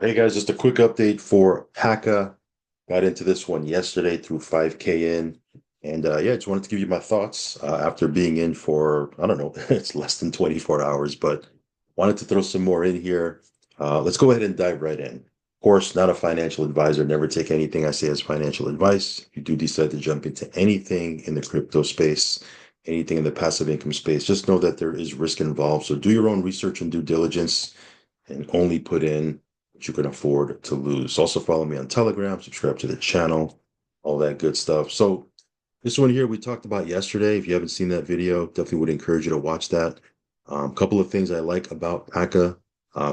Hey guys, just a quick update for Paca. Got into this one yesterday through 5K in. And yeah, just wanted to give you my thoughts after being in for, I don't know, it's less than 24 hours, but wanted to throw some more in here. Let's go ahead and dive right in. Of course, not a financial advisor. Never take anything I say as financial advice. If you do decide to jump into anything in the crypto space, anything in the passive income space, just know that there is risk involved. So do your own research and due diligence and only put in what you can afford to lose. Also follow me on Telegram, subscribe to the channel, all that good stuff. So this one here we talked about yesterday. If you haven't seen that video, definitely would encourage you to watch that. A couple of things I like about Paca.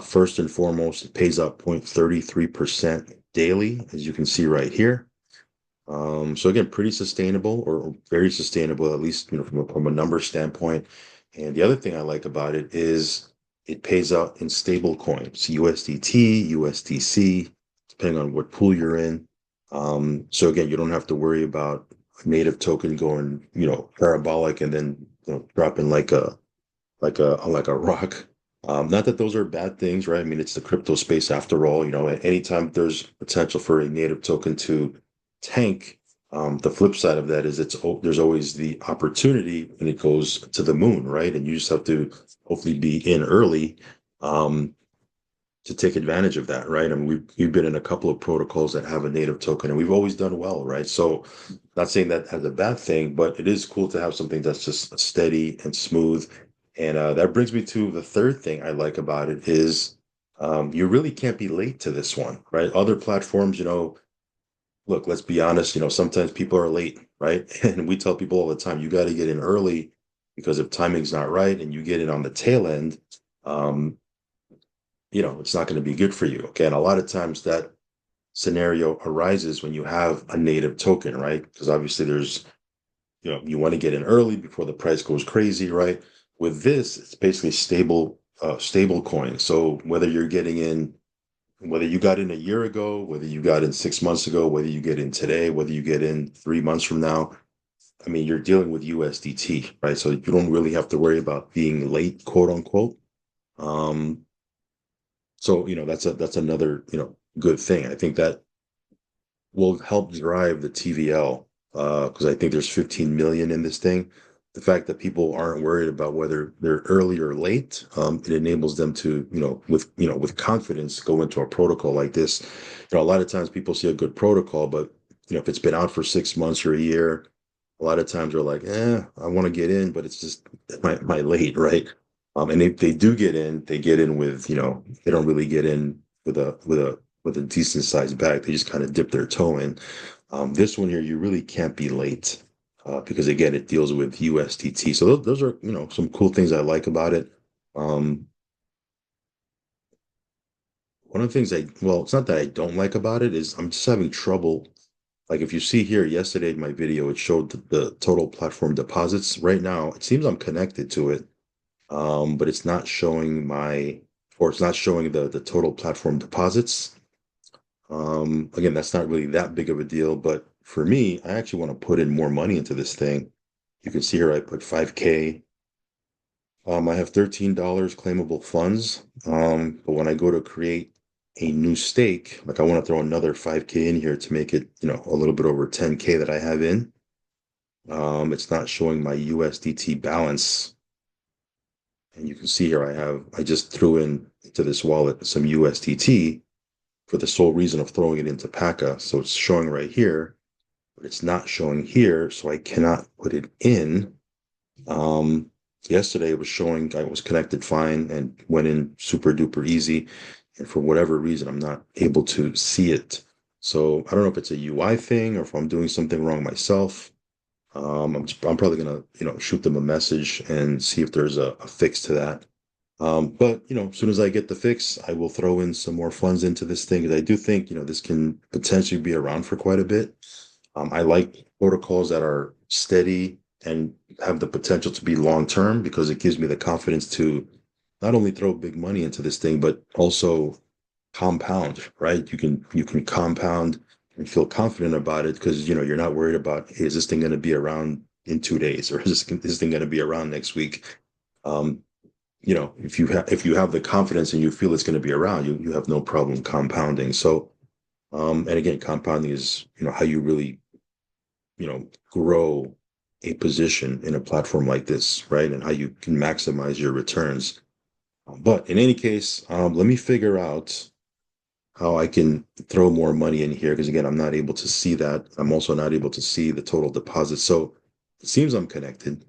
First and foremost, it pays out 0.33% daily, as you can see right here. So again, pretty sustainable or very sustainable, at least from a number standpoint. And the other thing I like about it is it pays out in stable coins, USDT, USDC, depending on what pool you're in. So again, you don't have to worry about a native token going, parabolic and then dropping like a rock. Not that those are bad things, right? I mean, it's the crypto space after all. Anytime there's potential for a native token to tank, the flip side of that is there's always the opportunity when it goes to the moon, right? And you just have to hopefully be in early um, to take advantage of that, right? I mean, we've been in a couple of protocols that have a native token, and we've always done well, right? So, not saying that as a bad thing, but it is cool to have something that's just steady and smooth. And that brings me to the third thing I like about it is you really can't be late to this one, right? Other platforms, look, let's be honest, sometimes people are late, right? And we tell people all the time, you got to get in early because if timing's not right and you get in on the tail end, um, it's not going to be good for you. Okay. And a lot of times that scenario arises when you have a native token, right? Because obviously you want to get in early before the price goes crazy, right? With this, it's basically stable coin. So whether you got in a year ago, whether you got in 6 months ago, whether you get in today, whether you get in 3 months from now, I mean, you're dealing with USDT, right? So you don't really have to worry about being late, quote unquote. Um, so that's another good thing. I think that will help drive the TVL because I think there's 15 million in this thing. The fact that people aren't worried about whether they're early or late, it enables them to, with confidence, go into a protocol like this. A lot of times people see a good protocol, but if it's been out for 6 months or a year, a lot of times they're like, I want to get in, but it's just my late, right? And if they do get in, they get in with, they don't really get in with a decent sized bag. They just kind of dip their toe in. This one here, you really can't be late because again, it deals with USDT. So those are some cool things I like about it. Um, One of the things well, it's not that I don't like about it is I'm just having trouble. Like if you see here yesterday in my video, it showed the total platform deposits. Right now, it seems I'm connected to it, but it's not showing it's not showing the total platform deposits. Again, that's not really that big of a deal, but for me, I actually want to put in more money into this thing. You can see here I put 5K. I have $13 claimable funds. But when I go to create a new stake, like I want to throw another 5K in here to make it, a little bit over 10K that I have in. It's not showing my USDT balance. And you can see here I just threw in to this wallet some USDT for the sole reason of throwing it into Paca. So it's showing right here, but it's not showing here. So I cannot put it in. Um, Yesterday it was showing I was connected fine and went in super duper easy. And for whatever reason, I'm not able to see it. So I don't know if it's a UI thing or if I'm doing something wrong myself. I'm probably gonna, shoot them a message and see if there's a fix to that. But as soon as I get the fix, I will throw in some more funds into this thing because I do think this can potentially be around for quite a bit. I like protocols that are steady and have the potential to be long term because it gives me the confidence to not only throw big money into this thing but also compound. Right? You can compound and feel confident about it because you're not worried about, hey, is this thing going to be around in 2 days or is this thing going to be around next week? Um, if you have the confidence and you feel it's going to be around, you have no problem compounding. So, and again, compounding is, how you really, grow a position in a platform like this, right? And how you can maximize your returns. But in any case, let me figure out how I can throw more money in here because again, I'm not able to see that. I'm also not able to see the total deposit. So it seems I'm connected.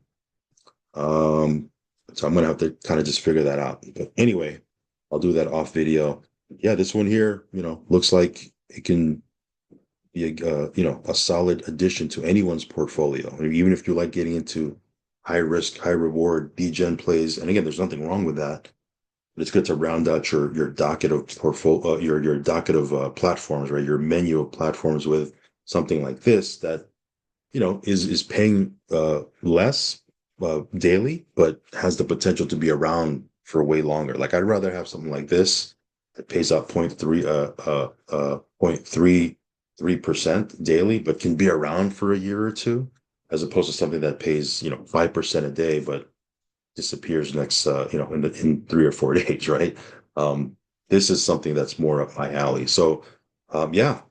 Um, so I'm gonna have to kind of just figure that out. But anyway, I'll do that off video. Yeah, this one here, looks like it can be a solid addition to anyone's portfolio. I mean, even if you like getting into high risk, high reward, degen plays, and again, there's nothing wrong with that. But it's good to round out your docket of portfolio, your docket of platforms, right? Your menu of platforms with something like this that is paying less daily, but has the potential to be around for way longer. Like I'd rather have something like this that pays out 0.33% daily, but can be around for a year or two, as opposed to something that pays 5% a day, but disappears next in 3 or 4 days, right? This is something that's more up my alley. So yeah,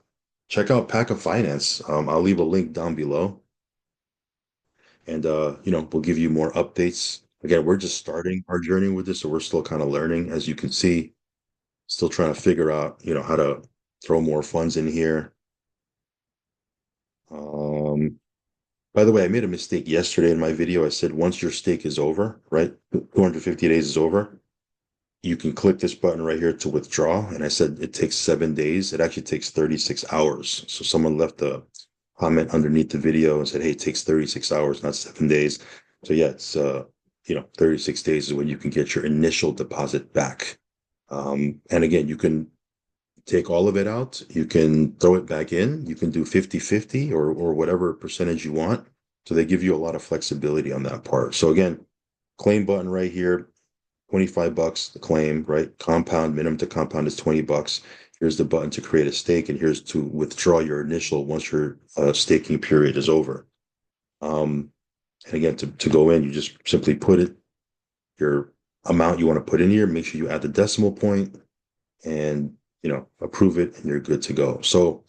check out Paca Finance. I'll leave a link down below, and we'll give you more updates. Again, we're just starting our journey with this, so we're still kind of learning, as you can see. Still trying to figure out, how to throw more funds in here. Um, by the way, I made a mistake yesterday in my video. I said once your stake is over, right, 250 days is over, you can click this button right here to withdraw. And I said it takes 7 days. It actually takes 36 hours. So someone left a comment underneath the video and said, hey, it takes 36 hours, not 7 days. So yeah, it's 36 days is when you can get your initial deposit back. And again, you can take all of it out. You can throw it back in. You can do 50-50 or whatever percentage you want. So they give you a lot of flexibility on that part. So again, claim button right here, $25 to claim, right? Compound, minimum to compound is $20. Here's the button to create a stake, and here's to withdraw your initial once your staking period is over. And again, to go in, you just simply put your amount you want to put in here, make sure you add the decimal point and, approve it, and you're good to go. So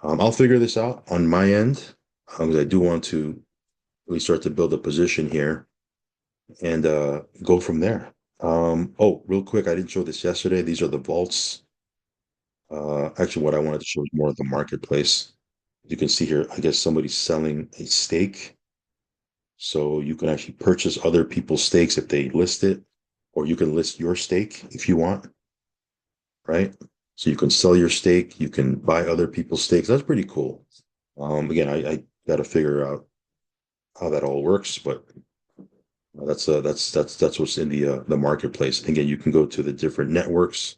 I'll figure this out on my end because I do want to really start to build a position here and go from there. Oh, real quick, I didn't show this yesterday. These are the vaults. Actually, what I wanted to show is more of the marketplace. You can see here, I guess somebody's selling a stake. So you can actually purchase other people's stakes if they list it, or you can list your stake if you want, right? So you can sell your stake, you can buy other people's stakes. That's pretty cool. Again, I got to figure out how that all works, but that's what's in the marketplace. And again, you can go to the different networks.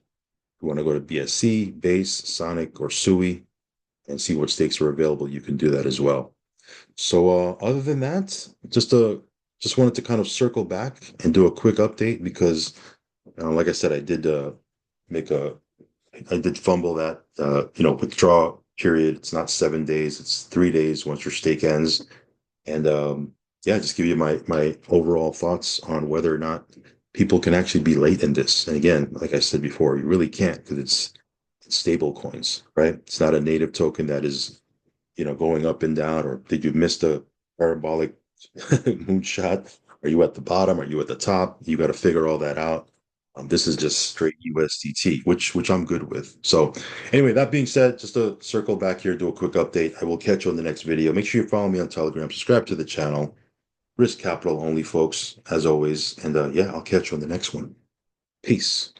You want to go to BSC, Base, Sonic, or Sui, and see what stakes are available. You can do that as well. So other than that, just wanted to kind of circle back and do a quick update because, like I said, make a I did fumble that withdraw period. It's not 7 days; it's 3 days once your stake ends. And yeah, just give you my overall thoughts on whether or not people can actually be late in this. And again, like I said before, you really can't because it's stable coins, right? It's not a native token that is, going up and down, or did you miss the parabolic moonshot? Are you at the bottom? Are you at the top? You got to figure all that out. This is just straight USDT, which I'm good with. So anyway, that being said, just to circle back here, do a quick update. I will catch you on the next video. Make sure you follow me on Telegram, subscribe to the channel. Risk capital only, folks, as always. And yeah, I'll catch you on the next one. Peace.